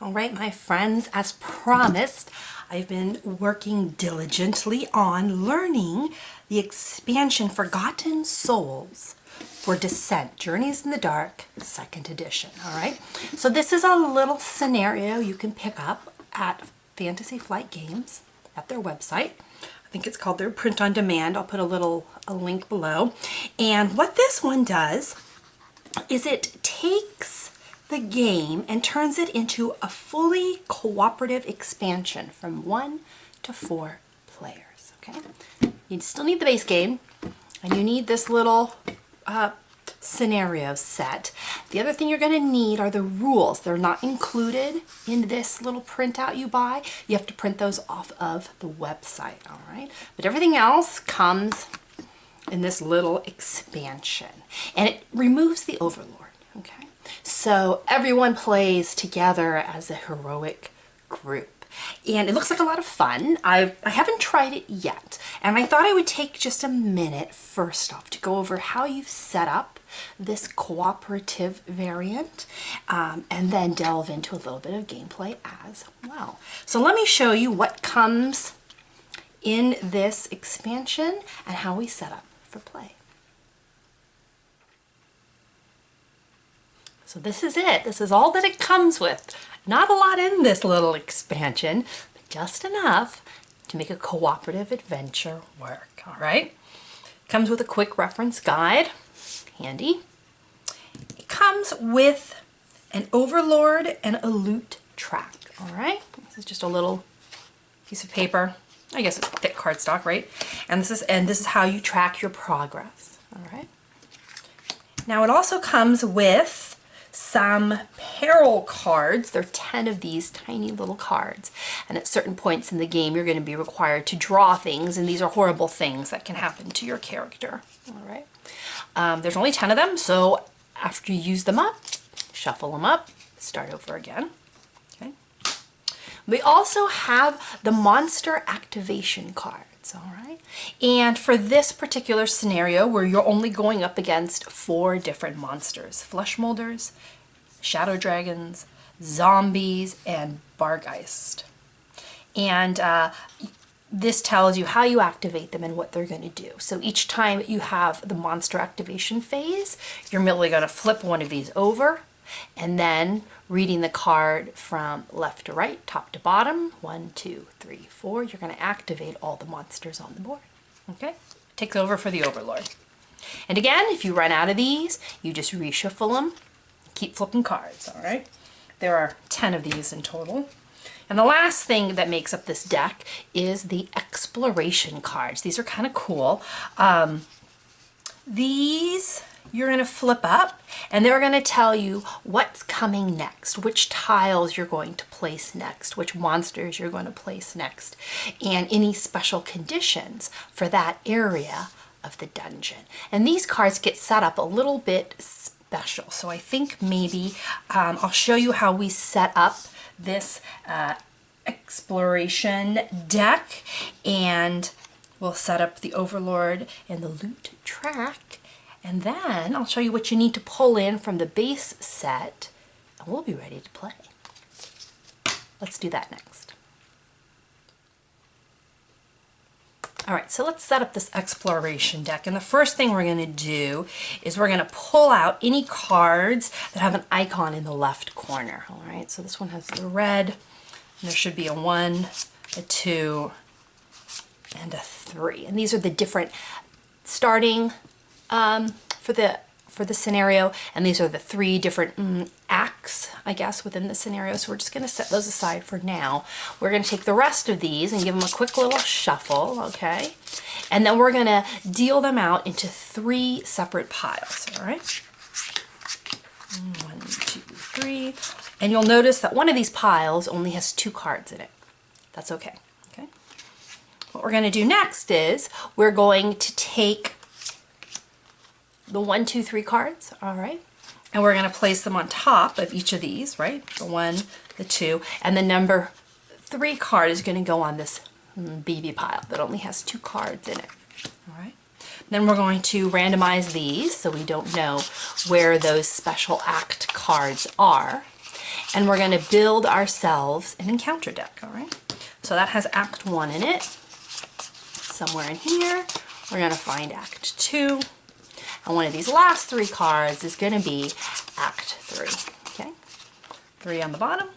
All right, my friends, as promised, I've been working diligently on learning the expansion Forgotten Souls for Descent, Journeys in the Dark, 2nd edition, all right? So this is a little scenario you can pick up at Fantasy Flight Games at their website. I think it's called their print on demand. I'll put a link below. And what this one does is it takes the game and turns it into a fully cooperative expansion from 1 to 4 players, okay? You still need the base game, and you need this little scenario set. The other thing you're going to need are the rules. They're not included in this little printout you buy. You have to print those off of the website, all right? But everything else comes in this little expansion, and it removes the overlord, okay? So everyone plays together as a heroic group, and it looks like a lot of fun. I haven't tried it yet, and I thought I would take just a minute first off to go over how you've set up this cooperative variant, and then delve into a little bit of gameplay as well. So let me show you what comes in this expansion and how we set up for play. So this is it. This is all that it comes with. Not a lot in this little expansion, but just enough to make a cooperative adventure work, all right? It comes with a quick reference guide, handy. It comes with an overlord and a loot track, all right? This is just a little piece of paper. I guess it's thick cardstock, right? And this is how you track your progress, all right? Now it also comes with some Peril Cards. There are 10 of these tiny little cards, and at certain points in the game you're going to be required to draw things, and these are horrible things that can happen to your character, all right? There's only 10 of them, so after you use them up, shuffle them up, start over again. Okay. We also have the monster activation cards, all right? And for this particular scenario where you're only going up against 4 different monsters: flesh molders, shadow dragons, zombies, and bargeist. And this tells you how you activate them and what they're going to do. So each time you have the monster activation phase, you're merely going to flip one of these over, and then reading the card from left to right, top to bottom, 1, 2, 3, 4, you're going to activate all the monsters on the board. Okay? Takes over for the overlord. And again, if you run out of these, you just reshuffle them, keep flipping cards, all right? There are 10 of these in total. And the last thing that makes up this deck is the exploration cards. These are kind of cool. These you're going to flip up, and they're going to tell you what's coming next, which tiles you're going to place next, which monsters you're going to place next, and any special conditions for that area of the dungeon. And these cards get set up a little bit special. So I think maybe I'll show you how we set up this exploration deck, and we'll set up the overlord and the loot track. And then I'll show you what you need to pull in from the base set, and we'll be ready to play. Let's do that next. All right, so let's set up this exploration deck. And the first thing we're going to do is we're going to pull out any cards that have an icon in the left corner. All right, so this one has the red, and there should be a 1, a 2, and a 3. And these are the different starting for the scenario, and these are the 3 different acts, I guess, within the scenario. So we're just going to set those aside for now. We're going to take the rest of these and give them a quick little shuffle, okay? And then we're going to deal them out into 3 separate piles, all right? 1, 2, 3. And you'll notice that one of these piles only has 2 cards in it. That's okay, okay? What we're going to do next is we're going to take the 1, 2, 3 cards, all right? And we're going to place them on top of each of these, right? The 1, the 2, and the number 3 card is going to go on this BB pile that only has 2 cards in it, all right? Then we're going to randomize these so we don't know where those special act cards are. and we're going to build ourselves an encounter deck, all right? So that has Act 1 in it. Somewhere in here, we're going to find Act 2. And one of these last 3 cards is going to be Act 3, okay? 3 on the bottom,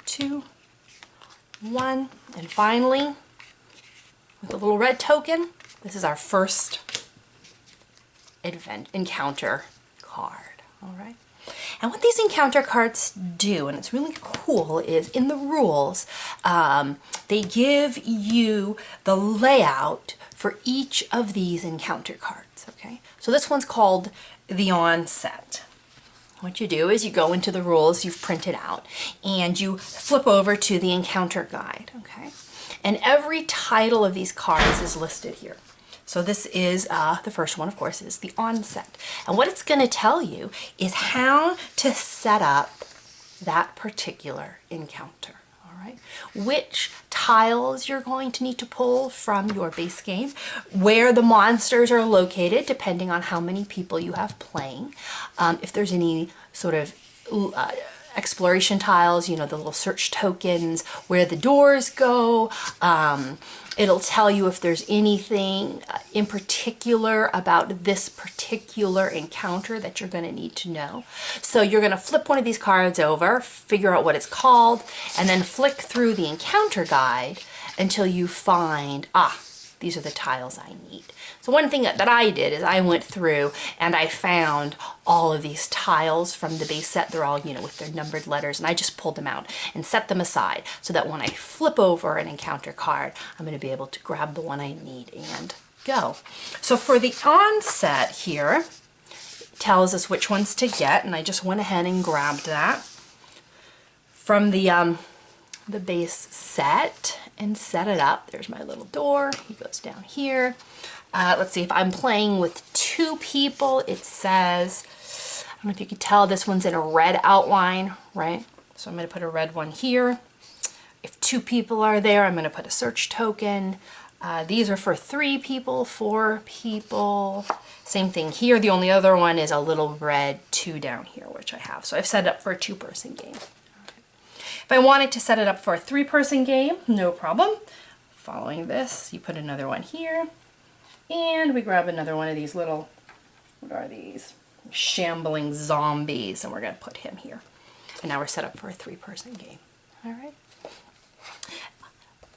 2, 1, and finally, with a little red token, this is our first encounter card, all right? And what these encounter cards do, and it's really cool, is in the rules, they give you the layout for each of these encounter cards, okay? So this one's called the Onset. What you do is you go into the rules you've printed out and you flip over to the encounter guide, okay? And every title of these cards is listed here. So this is, the first one, of course, is the Onset. And what it's going to tell you is how to set up that particular encounter, all right? Which tiles you're going to need to pull from your base game, where the monsters are located, depending on how many people you have playing, if there's any sort of exploration tiles, you know, the little search tokens, where the doors go. It'll tell you if there's anything in particular about this particular encounter that you're going to need to know. So you're going to flip one of these cards over, figure out what it's called, and then flick through the encounter guide until you find, these are the tiles I need. So one thing that I did is I went through and I found all of these tiles from the base set. They're all, you know, with their numbered letters, and I just pulled them out and set them aside so that when I flip over an encounter card, I'm going to be able to grab the one I need and go. So for the Onset here, it tells us which ones to get, and I just went ahead and grabbed that from the base set and set it up. There's my little door. He goes down here. Let's see, if I'm playing with 2 people, it says, I don't know if you can tell, this one's in a red outline, right? So I'm going to put a red one here. If 2 people are there, I'm going to put a search token. These are for 3 people, 4 people. Same thing here. The only other one is a little red 2 down here, which I have. So I've set it up for a 2-person game. If I wanted to set it up for a 3-person game, no problem. Following this, you put another one here. And we grab another one of these little, what are these? Shambling zombies, and we're going to put him here. And now we're set up for a 3-person game. All right.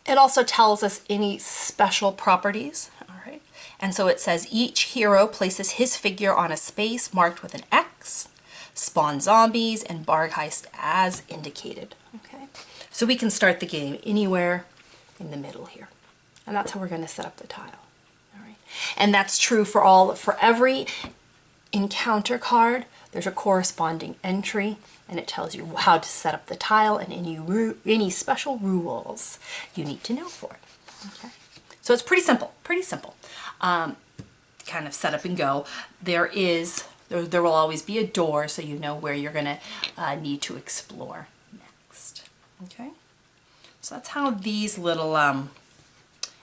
It also tells us any special properties. All right. And so it says each hero places his figure on a space marked with an X, spawn zombies, and barg heist as indicated. Okay. So we can start the game anywhere in the middle here. And that's how we're going to set up the tile. And that's true for every encounter card. There's a corresponding entry, and it tells you how to set up the tile and any special rules you need to know for it. Okay, so it's pretty simple. Kind of set up and go. There will always be a door, so you know where you're going to need to explore next. Okay, so that's how these little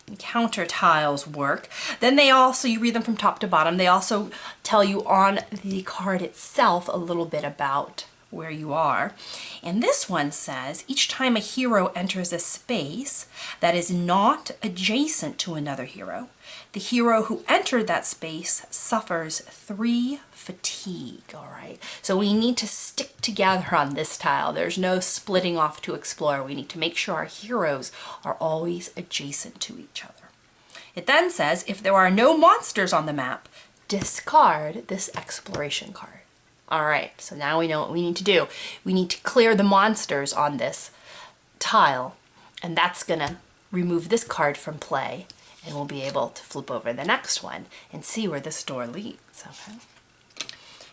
encounter tiles work. Then they also, you read them from top to bottom, they also tell you on the card itself a little bit about where you are. And this one says, each time a hero enters a space that is not adjacent to another hero, the hero who entered that space suffers 3 fatigue, all right? So we need to stick together on this tile. There's no splitting off to explore. We need to make sure our heroes are always adjacent to each other. It then says, if there are no monsters on the map, discard this exploration card. All right, so now we know what we need to do. We need to clear the monsters on this tile, and that's gonna remove this card from play, and we'll be able to flip over the next one and see where this door leads, okay?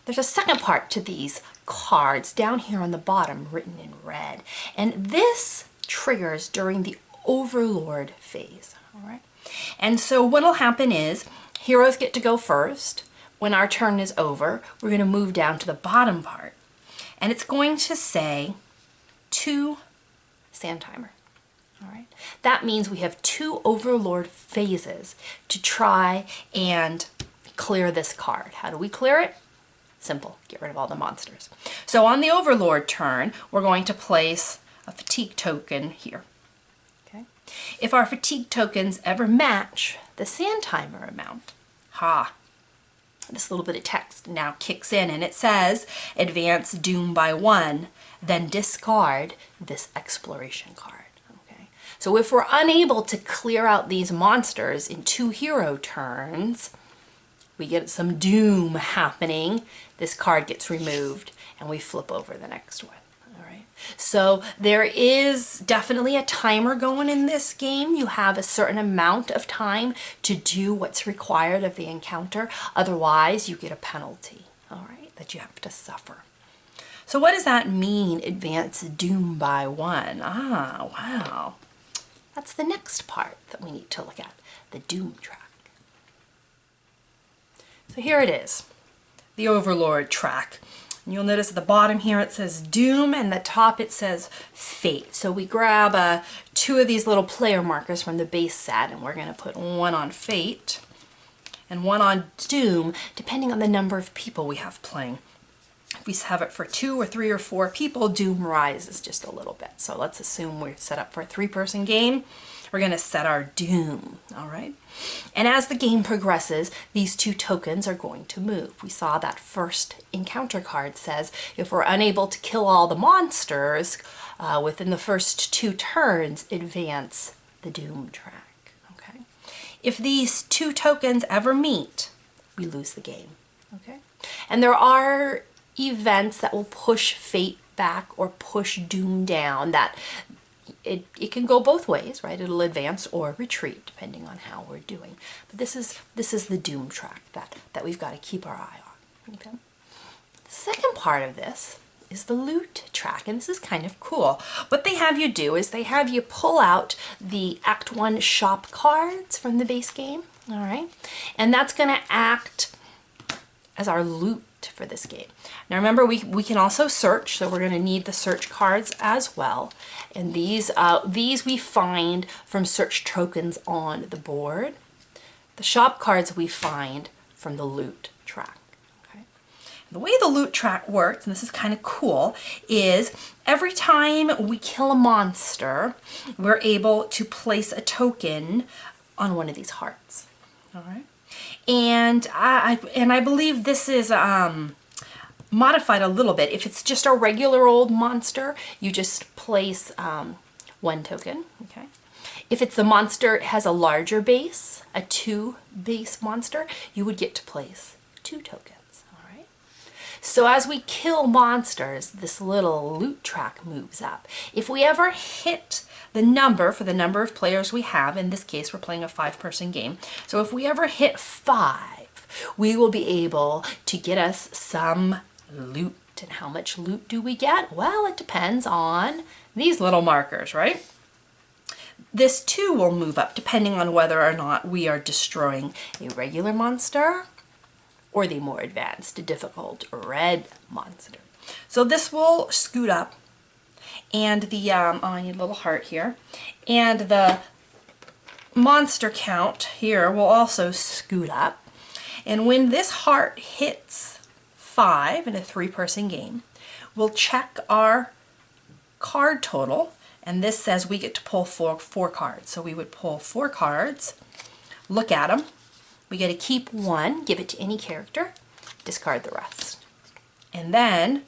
There's a second part to these cards down here on the bottom written in red, and this triggers during the Overlord phase, all right? And so what'll happen is heroes get to go first. When our turn is over, we're going to move down to the bottom part, and it's going to say 2 sand timer. All right. That means we have 2 Overlord phases to try and clear this card. How do we clear it? Simple, get rid of all the monsters. So on the Overlord turn, we're going to place a fatigue token here. Okay. If our fatigue tokens ever match the sand timer amount, this little bit of text now kicks in and it says advance doom by 1, then discard this exploration card. Okay. So if we're unable to clear out these monsters in 2 hero turns, we get some doom happening, this card gets removed, and we flip over the next one. All right. So there is definitely a timer going in this game. You have a certain amount of time to do what's required of the encounter. Otherwise, you get a penalty, all right, that you have to suffer. So what does that mean, advance doom by 1? Wow. That's the next part that we need to look at, the doom track. So here it is, the Overlord track. And you'll notice at the bottom here it says Doom, and the top it says Fate. So we grab 2 of these little player markers from the base set, and we're going to put one on Fate and one on Doom, depending on the number of people we have playing. If we have it for 2 or 3 or 4 people, Doom rises just a little bit. So let's assume we're set up for a 3-person game. We're going to set our Doom, all right? And as the game progresses, these 2 tokens are going to move. We saw that first encounter card says if we're unable to kill all the monsters within the first 2 turns, advance the Doom track, okay? If these 2 tokens ever meet, we lose the game, okay? And there are events that will push Fate back or push Doom down. That it can go both ways, right? It'll advance or retreat depending on how we're doing. But this is the Doom track that we've got to keep our eye on. Okay. The second part of this is the loot track, and this is kind of cool. What they have you do is they have you pull out the Act 1 shop cards from the base game, all right? And that's going to act as our loot for this game. Now remember, we can also search, so we're going to need the search cards as well. And these we find from search tokens on the board. The shop cards we find from the loot track. Okay. The way the loot track works, and this is kind of cool, is every time we kill a monster, we're able to place a token on one of these hearts. All right. And I believe this is modified a little bit. If it's just a regular old monster, you just place 1 token, okay? If it's the monster has a larger base, a 2 base monster, you would get to place 2 tokens, all right? So as we kill monsters, this little loot track moves up. If we ever hit the number, for the number of players we have, in this case we're playing a 5-person game, so if we ever hit 5, we will be able to get us some loot. And how much loot do we get? Well, it depends on these little markers, right? This too will move up depending on whether or not we are destroying a regular monster or the more advanced, difficult red monster. So this will scoot up, and the, I need a little heart here, and the monster count here will also scoot up. And when this heart hits 5 in a 3-person game, we'll check our card total, and this says we get to pull four cards. So we would pull 4 cards, look at them, we get to keep 1, give it to any character, discard the rest. And then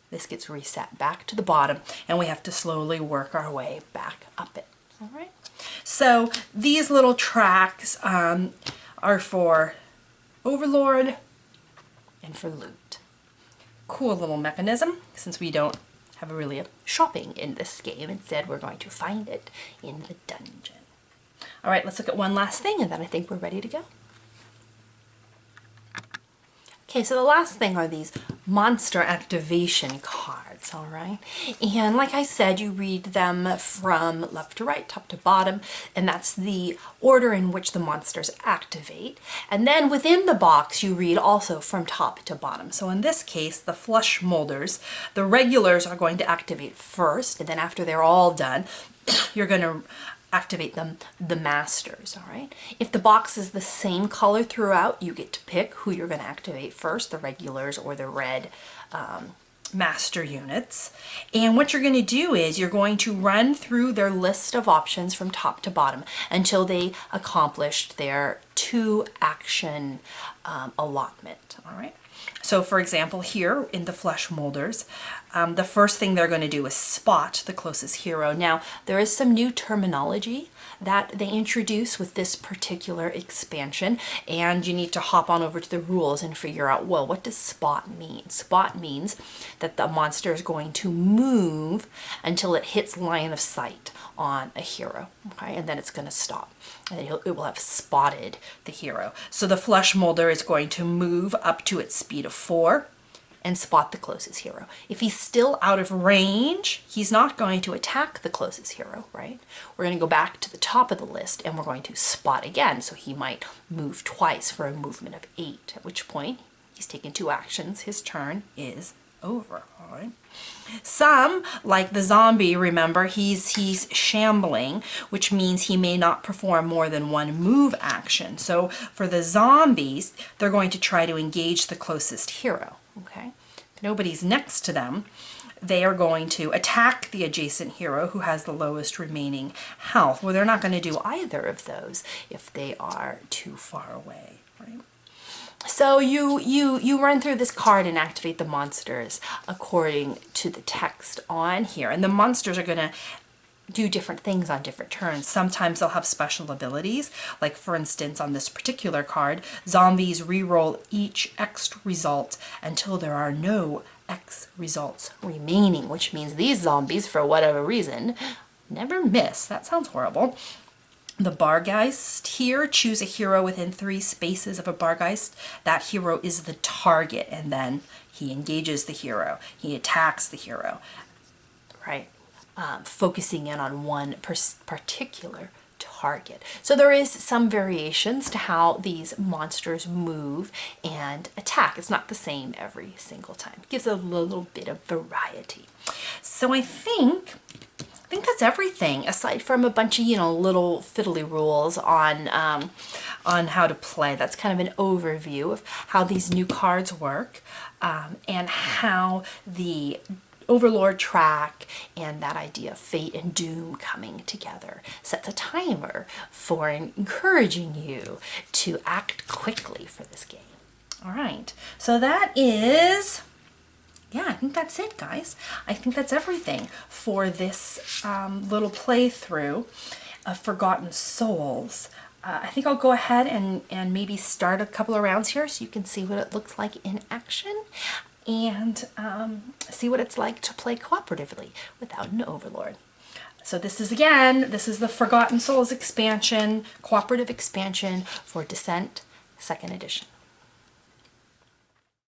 this gets reset back to the bottom, and we have to slowly work our way back up it. All right. So these little tracks are for Overlord and for loot. Cool little mechanism, since we don't have really a shopping in this game. Instead, we're going to find it in the dungeon. All right, let's look at one last thing, and then I think we're ready to go. Okay, so the last thing are these monster activation cards, all right? And like I said, you read them from left to right, top to bottom, and that's the order in which the monsters activate. And then within the box, you read also from top to bottom. So in this case, the flush molders, the regulars are going to activate first, and then after they're all done, you're going to activate the masters, all right? If the box is the same color throughout, you get to pick who you're going to activate first, the regulars or the red master units. And what you're going to do is you're going to run through their list of options from top to bottom until they accomplished their 2 action allotment, all right? So for example, here in the flesh molders, the first thing they're going to do is spot the closest hero. Now, there is some new terminology that they introduce with this particular expansion, and you need to hop on over to the rules and figure out, well, what does spot mean? Spot means that the monster is going to move until it hits line of sight on a hero, okay, and then it's going to stop, and it will have spotted the hero. So the flesh molder is going to move up to its speed of 4 and spot the closest hero. If he's still out of range, he's not going to attack the closest hero, right? We're going to go back to the top of the list and we're going to spot again. So he might move twice for a movement of 8, at which point he's taken 2 actions. His turn is over, all right? Some, like the zombie, remember, he's shambling, which means he may not perform more than 1 move action. So for the zombies, they're going to try to engage the closest hero, okay? If nobody's next to them, they are going to attack the adjacent hero who has the lowest remaining health. Well, they're not going to do either of those if they are too far away, right? So you run through this card and activate the monsters according to the text on here. And the monsters are going to do different things on different turns. Sometimes they'll have special abilities. Like for instance, on this particular card, zombies re-roll each X result until there are no X results remaining, which means these zombies, for whatever reason, never miss. That sounds horrible. The Bargeist here, choose a hero within 3 spaces of a Bargeist. That hero is the target, and then he engages the hero. He attacks the hero, right? Focusing in on one particular target. So there is some variations to how these monsters move and attack. It's not the same every single time. It gives a little bit of variety. So I think that's everything, aside from a bunch of, little fiddly rules on how to play. That's kind of an overview of how these new cards work, and how the Overlord track and that idea of fate and doom coming together sets a timer for encouraging you to act quickly for this game. All right, so that is... yeah, I think that's it, guys. I think that's everything for this little playthrough of Forgotten Souls. I think I'll go ahead and maybe start a couple of rounds here so you can see what it looks like in action, and see what it's like to play cooperatively without an overlord. So this is the Forgotten Souls expansion, cooperative expansion for Descent 2nd edition.